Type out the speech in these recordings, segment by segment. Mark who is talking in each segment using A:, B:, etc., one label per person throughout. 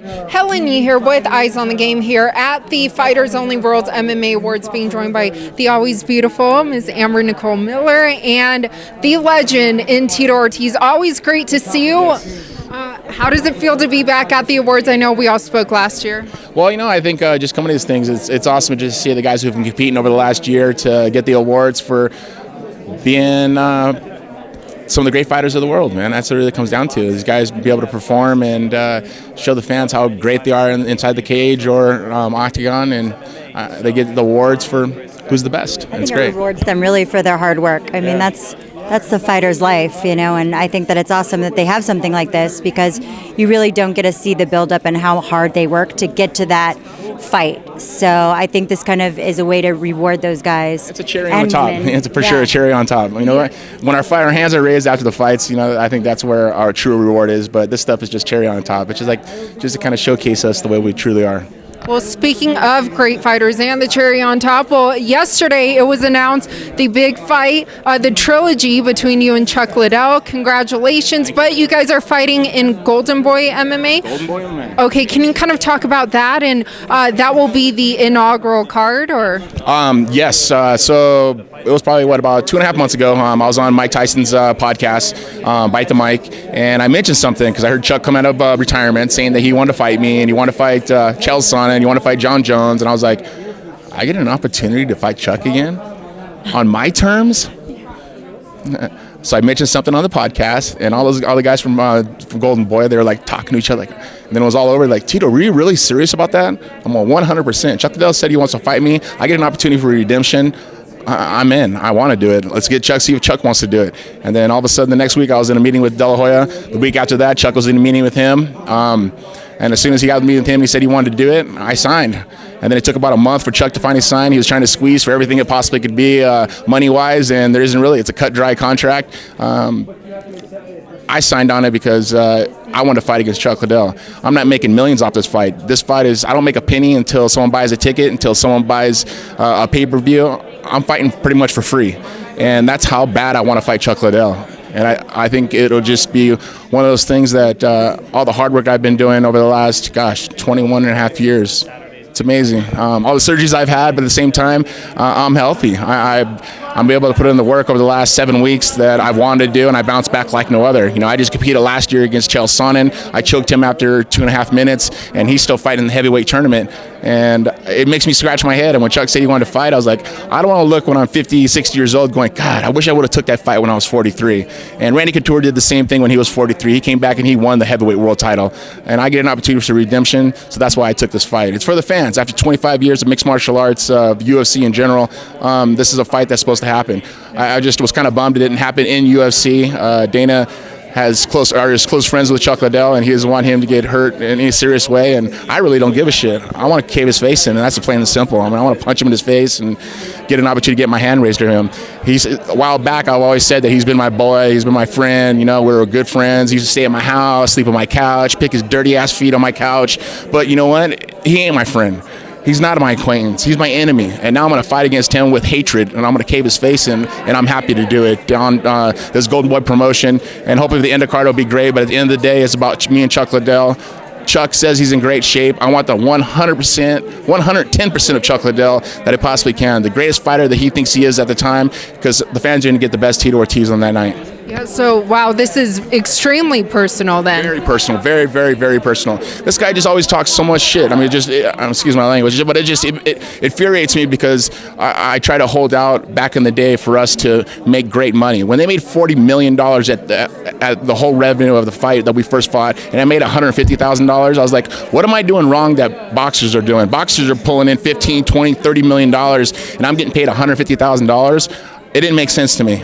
A: Helen here with Eyes on the Game here at the Fighters Only World's MMA Awards, being joined by the always beautiful Ms. Amber Nicole Miller and the legend in Tito Ortiz. Always great to see you. How does it feel to be back at the awards? I know we all spoke last year.
B: Well, I think just coming to these things, it's awesome to just see the guys who've been competing over the last year to get the awards for being some of the great fighters of the world, man. That's what it really comes down to. These guys be able to perform and show the fans how great they are inside the cage or octagon, and they get the awards for who's the best.
C: I think it rewards them really for their hard work. I mean, that's the fighter's life, and I think that it's awesome that they have something like this because you really don't get to see the build-up and how hard they work to get to that fight. So I think this kind of is a way to reward those guys.
B: It's a cherry on top. It's for sure a cherry on top. When our hands are raised after the fights, I think that's where our true reward is. But this stuff is just cherry on top. It's just to kind of showcase us the way we truly are.
A: Well, speaking of great fighters and the cherry on top, yesterday it was announced the big fight, the trilogy between you and Chuck Liddell. Congratulations. But you guys are fighting in Golden Boy MMA?
B: Golden Boy MMA.
A: Okay, can you kind of talk about that? And that will be the inaugural card, or?
B: Yes. So it was probably, about 2.5 months ago. I was on Mike Tyson's podcast, Bite the Mic, and I mentioned something because I heard Chuck come out of retirement saying that he wanted to fight me and he wanted to fight Chael's son and he wanted to fight John Jones, and I was like, I get an opportunity to fight Chuck again on my terms? So I mentioned something on the podcast, and all the guys from Golden Boy, they were like talking to each other, and then it was all over. Like, Tito, were you really serious about that? I'm on 100%. Chuck Liddell said he wants to fight me. I get an opportunity for redemption. I'm in. I want to do it. Let's get Chuck, see if Chuck wants to do it. And then all of a sudden, the next week, I was in a meeting with De La Hoya. The week after that, Chuck was in a meeting with him. And as soon as he got to meet with him, he said he wanted to do it. I signed. And then it took about a month for Chuck to finally sign. He was trying to squeeze for everything it possibly could be money-wise, and there isn't really. It's a cut-dry contract. I signed on it because I wanted to fight against Chuck Liddell. I'm not making millions off this fight. This fight is, I don't make a penny until someone buys a ticket, until someone buys a pay-per-view. I'm fighting pretty much for free. And that's how bad I want to fight Chuck Liddell. And I think it'll just be one of those things that all the hard work I've been doing over the last, 21 and a half years, it's amazing. All the surgeries I've had, but at the same time, I'm healthy. I'm able to put in the work over the last 7 weeks that I've wanted to do, and I bounced back like no other. I just competed last year against Chael Sonnen. I choked him after 2.5 minutes, and he's still fighting in the heavyweight tournament. And it makes me scratch my head. And when Chuck said he wanted to fight, I was like, I don't want to look when I'm 50, 60 years old going, God, I wish I would have took that fight when I was 43. And Randy Couture did the same thing when he was 43. He came back and he won the heavyweight world title. And I get an opportunity for redemption, so that's why I took this fight. It's for the fans. After 25 years of mixed martial arts, UFC in general, this is a fight that's supposed to happen. I just was kind of bummed it didn't happen in UFC. Dana is close friends with Chuck Liddell, and he doesn't want him to get hurt in any serious way, and I really don't give a shit. I want to cave his face in, and that's plain and simple. I want to punch him in his face and get an opportunity to get my hand raised to him. A while back, I've always said that he's been my boy, he's been my friend, we were good friends. He used to stay at my house, sleep on my couch, pick his dirty ass feet on my couch, but you know what? He ain't my friend. He's not my acquaintance. He's my enemy. And now I'm going to fight against him with hatred, and I'm going to cave his face in, and I'm happy to do it on this Golden Boy promotion. And hopefully the end of the card will be great, but at the end of the day, it's about me and Chuck Liddell. Chuck says he's in great shape. I want the 100%, 110% of Chuck Liddell that I possibly can. The greatest fighter that he thinks he is at the time, because the fans are going to get the best Tito Ortiz on that night.
A: Yeah, so, wow, this is extremely personal then.
B: Very personal, very, very, very personal. This guy just always talks so much shit. Excuse my language, but it infuriates me because I try to hold out back in the day for us to make great money. When they made $40 million at the whole revenue of the fight that we first fought, and I made $150,000, I was like, what am I doing wrong that boxers are doing? Boxers are pulling in $15, $20, $30 million, and I'm getting paid $150,000. It didn't make sense to me.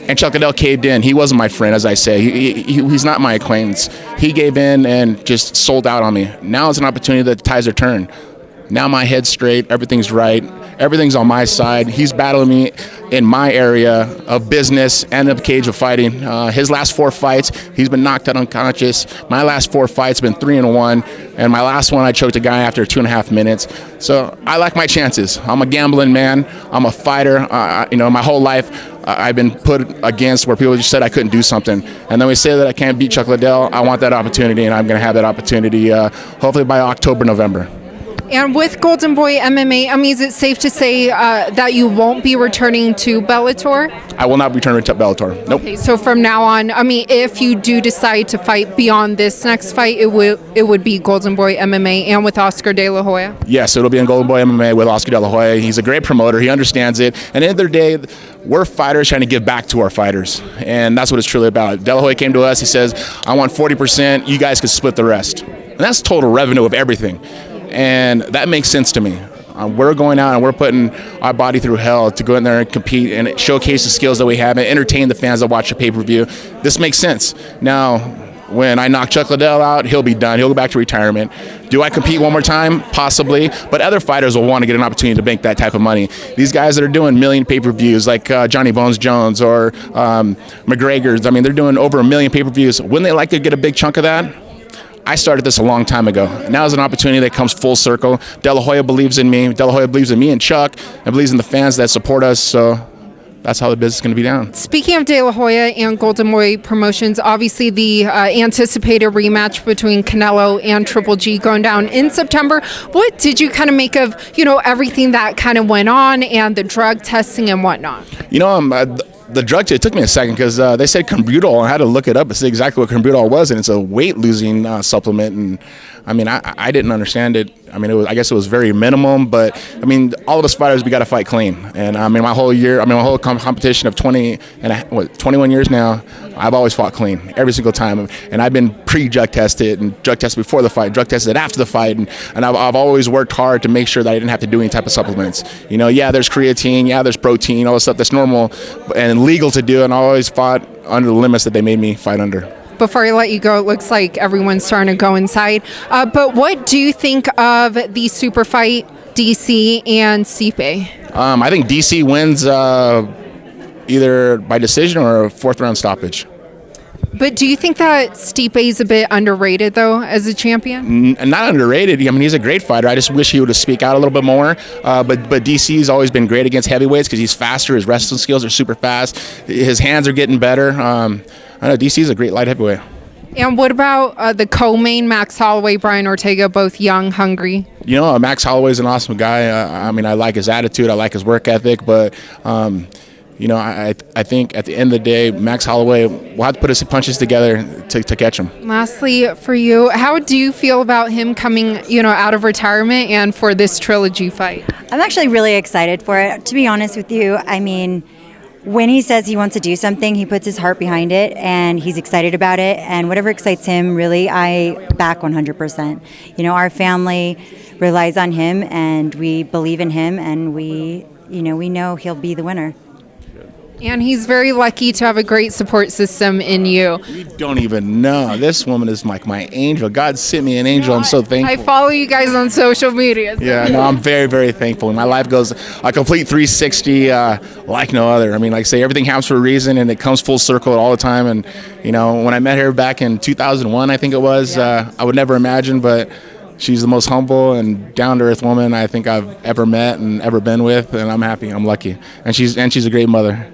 B: And Chuck Liddell caved in. He wasn't my friend, as I say. He's not my acquaintance. He gave in and just sold out on me. Now is an opportunity that the tides are turned. Now my head's straight, everything's right, Everything's on my side. He's battling me in my area of business and of cage of fighting. His last 4 fights, he's been knocked out unconscious. My last 4 fights have been 3-1, and my last one I choked a guy after 2.5 minutes. So I like my chances. I'm a gambling man. I'm a fighter. My whole life I've been put against where people just said I couldn't do something, and then we say that I can't beat Chuck Liddell. I want that opportunity, and I'm going to have that opportunity hopefully by October, November.
A: And with Golden Boy MMA, I mean, is it safe to say that you won't be returning to Bellator?
B: I will not return to Bellator. Nope.
A: Okay, so from now on, I mean, if you do decide to fight beyond this next fight, it would be Golden Boy MMA and with Oscar De La Hoya?
B: Yes, it'll be in Golden Boy MMA with Oscar De La Hoya. He's a great promoter. He understands it. And at the end of the day, we're fighters trying to give back to our fighters. And that's what it's truly about. De La Hoya came to us. He says, I want 40%. You guys can split the rest. And that's total revenue of everything. And that makes sense to me. We're going out and we're putting our body through hell to go in there and compete and showcase the skills that we have and entertain the fans that watch the pay-per-view. This makes sense. Now, when I knock Chuck Liddell out, he'll be done. He'll go back to retirement. Do I compete one more time? Possibly. But other fighters will want to get an opportunity to make that type of money. These guys that are doing million pay-per-views like Johnny Bones Jones or McGregor's, I mean, they're doing over 1 million pay-per-views. Wouldn't they like to get a big chunk of that? I started this a long time ago. Now is an opportunity that comes full circle. De La Hoya believes in me. De La Hoya believes in me and Chuck and believes in the fans that support us. So that's how the business is going to be down.
A: Speaking of De La Hoya and Golden Boy Promotions, obviously the anticipated rematch between Canelo and Triple G going down in September. What did you kind of make of, everything that kind of went on and the drug testing and whatnot?
B: The drug test, it took me a second because they said Cambutol. I had to look it up and see exactly what Cambutol was, and it's a weight-losing supplement. And I mean, I didn't understand it. I mean, I guess it was very minimum, but I mean, all of us fighters, we got to fight clean. And I mean, my whole competition of 21 years now, I've always fought clean every single time. And I've been pre-drug tested and drug tested before the fight, drug tested after the fight, and I've always worked hard to make sure that I didn't have to do any type of supplements. Yeah, there's creatine, yeah, there's protein, all the stuff that's normal and legal to do, and I always fought under the limits that they made me fight under.
A: Before I let you go, it looks like everyone's starting to go inside. But what do you think of the super fight, DC and Stipe?
B: I think DC wins either by decision or a 4th round stoppage.
A: But do you think that Stipe is a bit underrated, though, as a champion?
B: Not underrated. I mean, he's a great fighter. I just wish he would have speak out a little bit more. But DC's always been great against heavyweights because he's faster. His wrestling skills are super fast. His hands are getting better. I know DC's a great light heavyweight.
A: And what about the co-main, Max Holloway, Brian Ortega, both young, hungry?
B: Max Holloway's an awesome guy. I mean, I like his attitude. I like his work ethic. But I think at the end of the day, Max Holloway will have to put his punches together to catch him.
A: Lastly, for you, how do you feel about him coming, out of retirement and for this trilogy fight?
C: I'm actually really excited for it. To be honest with you, I mean, when he says he wants to do something, he puts his heart behind it, and he's excited about it. And whatever excites him, really, I back 100%. Our family relies on him, and we believe in him, and we know he'll be the winner.
A: And he's very lucky to have a great support system in you.
B: You don't even know. This woman is like my angel. God sent me an angel. I'm so thankful.
A: I follow you guys on social media. So.
B: Yeah, no, I'm very, very thankful. My life goes a complete 360 like no other. I mean, like I say, everything happens for a reason, and it comes full circle all the time. And, when I met her back in 2001, I think it was, I would never imagine, but she's the most humble and down-to-earth woman I think I've ever met and ever been with, and I'm happy. I'm lucky. And she's a great mother.